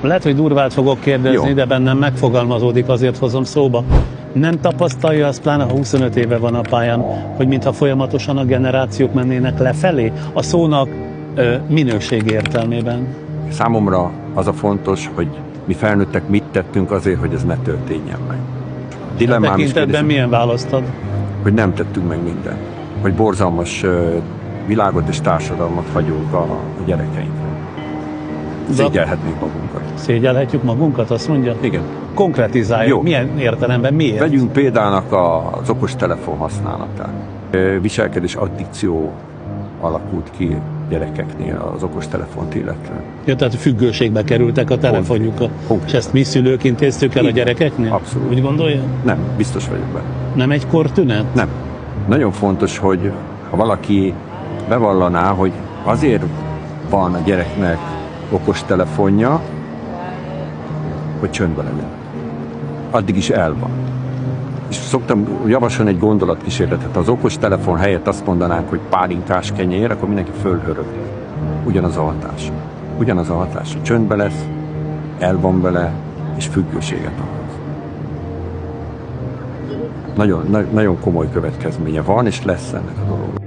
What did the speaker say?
Lehet, hogy durvát fogok kérdezni, Jó. de bennem megfogalmazódik, azért hozom szóba. Nem tapasztalja azt, pláne ha 25 éve van a pályán, hogy mintha folyamatosan a generációk mennének lefelé, a szónak minőség értelmében? Számomra az a fontos, hogy mi felnőttek mit tettünk azért, hogy ez ne történjen meg. Dilemmám is Tekintetben kérdés, milyen választad? hogy nem tettünk meg mindent. Hogy borzalmas világot és társadalmat hagyunk a gyerekeinkre. Szégyelhetnénk magunkat. Szégyelhetjük magunkat, azt mondja? Igen. Konkretizáljuk. Jó. Milyen értelemben, miért? Vegyünk példának az okostelefon használatát. Viselkedés addikció alakult ki gyerekeknél az okostelefont illetően. Ja, tehát függőségbe kerültek a telefonjukkal. Pont. És ezt mi szülők intéztük el a Igen. gyerekeknél? Abszolút. Úgy gondolja? Nem, biztos vagyok benne. Nem egy kortünet? Nem. Nagyon fontos, hogy ha valaki bevallaná, hogy azért van a gyereknek okostelefonja, hogy csöndben legyen. Addig is el van. És szoktam javasolni egy gondolatkísérletet. Ha az okostelefon helyett azt mondanánk, hogy pálinkás kenyér, akkor mindenki fölhörög. Ugyanaz a hatás. Ugyanaz a hatás. Csöndbe lesz, el van vele, és függőséget okoz. Nagyon komoly következménye van, és lesz ennek a dolognak.